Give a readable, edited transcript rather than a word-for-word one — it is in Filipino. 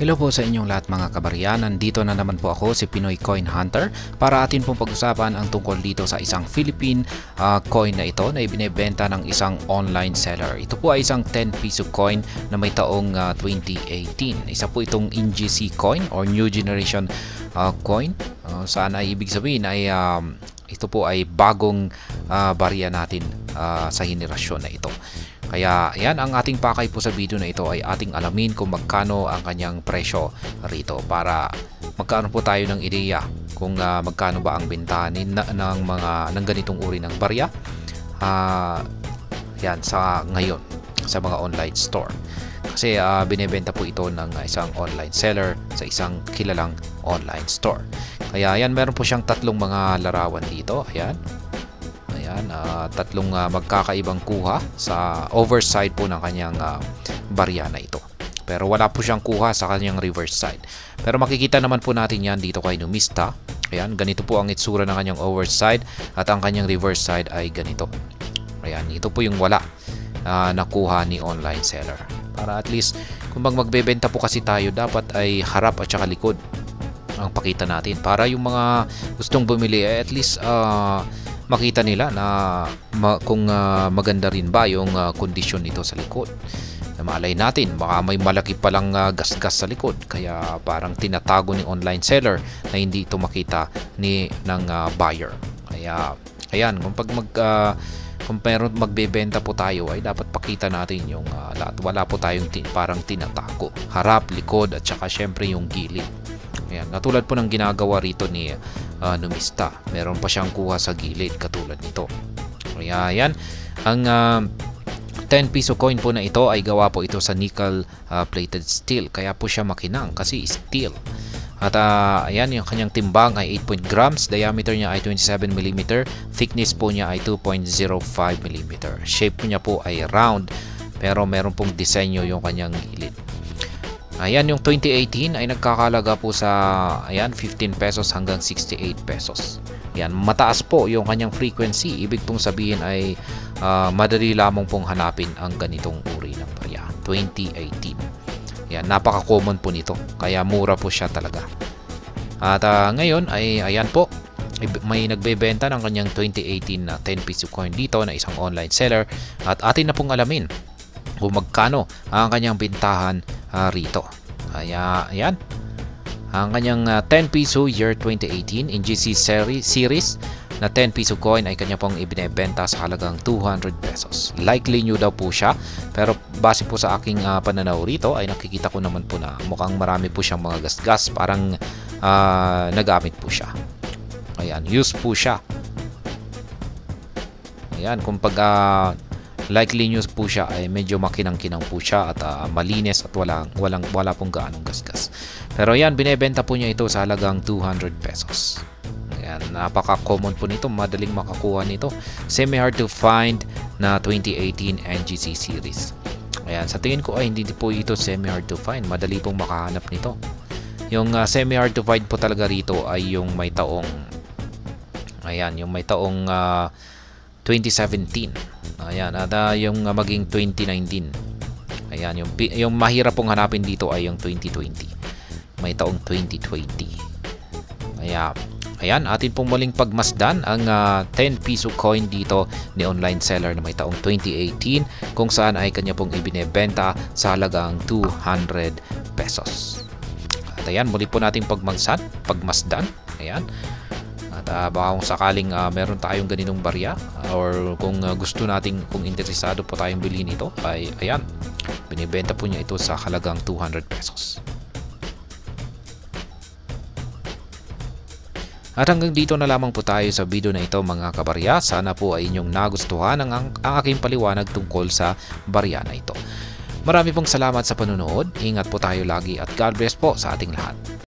Hello po sa inyong lahat mga kabarya. Nandito na naman po ako, si Pinoy Coin Hunter, para atin pong pag-usapan ang tungkol dito sa isang Philippine coin na ito na ibinebenta ng isang online seller. Ito po ay isang 10 piso coin na may taong 2018. Isa po itong NGC coin or New Generation coin. Saan ay ibig sabihin ay ito po ay bagong barya natin sa henerasyon na ito. Kaya yan ang ating pakay po sa video na ito, ay ating alamin kung magkano ang kanyang presyo rito para magkano po tayo ng ideya kung magkano ba ang bentahan ng ganitong uri ng barya yan sa ngayon sa mga online store. Kasi binebenta po ito ng isang online seller sa isang kilalang online store. Kaya yan, meron po siyang tatlong mga larawan dito. Ayan. Tatlong magkakaibang kuha sa overside po ng kanyang barya na ito. Pero wala po siyang kuha sa kanyang reverse side. Pero makikita naman po natin yan dito kay Numista. Ayan, ganito po ang itsura ng kanyang overside at ang kanyang reverse side ay ganito. Ayan, ito po yung wala nakuha ni online seller. Para at least kung magbebenta po kasi tayo, dapat ay harap at saka likod ang pakita natin. Para yung mga gustong bumili ay at least makita nila na kung maganda rin ba yung kondisyon nito sa likod. Malay natin, baka may malaki palang gas-gas sa likod, kaya parang tinatago ni online seller na hindi ito makita ng buyer. Kaya ayan, kung meron magbebenta po tayo, ay dapat pakita natin yung lahat. Wala po tayong parang tinatago, harap, likod at saka syempre yung gilid. Ayan, katulad po ng ginagawa rito ni Numista. Meron pa siyang kuha sa gilid katulad nito. Kaya yan, ang 10 piso coin po na ito ay gawa po ito sa nickel plated steel. Kaya po siya makinang kasi steel. At ayan, yung kanyang timbang ay 8 grams, diameter niya ay 27 mm, thickness po niya ay 2.05 mm. Shape niya po ay round, pero meron pong disenyo yung kanyang gilid. Ayan, yung 2018 ay nagkakalaga po sa 15 pesos hanggang 68 pesos. Ayan, mataas po yung kanyang frequency. Ibig pong sabihin ay madali lamang pong hanapin ang ganitong uri ng barya. 2018. Ayan, napaka-common po nito. Kaya mura po siya talaga. At ngayon ay ayan po, may nagbebenta ng kanyang 2018 na 10 piso coin dito na isang online seller. At atin na pong alamin kung magkano ang kanyang bintahan rito. Kaya ayan, ang kanyang 10 piso year 2018 NGC series na 10 piso coin ay kanya pong ibinebenta sa halagang 200 pesos. Likely new daw po siya, pero base po sa aking pananaw rito ay nakikita ko naman po na mukhang marami po siyang mga gas-gas, parang nagamit po siya. Ayan, used po siya. Ayan, kung likely news po siya ay medyo makinang-kinang po siya at malinis at wala pong gaanong gasgas. Pero yan, binebenta po niya ito sa halagang 200 pesos. Ayan, napaka-common po nito, madaling makakuha nito. Semi-hard to find na 2018 NGC series. Ayan, sa tingin ko ay hindi po ito semi-hard to find, madali pong makahanap nito. Yung semi-hard to find po talaga rito ay yung may taong 2017. Ayan, at yung maging 2019. Ayan, yung mahirap pong hanapin dito ay yung 2020. May taong 2020. Kaya, ayan, atin pong muling pagmasdan ang 10 piso coin dito ni online seller na may taong 2018, kung saan ay kanya pong ibinebenta sa halagang 200 pesos. At ayan, muli po natin pagmasdan. Ayan. At baka kung sakaling meron tayong ganitong barya or kung gusto nating, kung interesado po tayong bilhin ito, ay ayan, binibenta po niya ito sa halagang 200 pesos. At hanggang dito na lamang po tayo sa video na ito mga kabarya. Sana po ay inyong nagustuhan ang aking paliwanag tungkol sa barya na ito. Marami pong salamat sa panonood. Ingat po tayo lagi at God bless po sa ating lahat.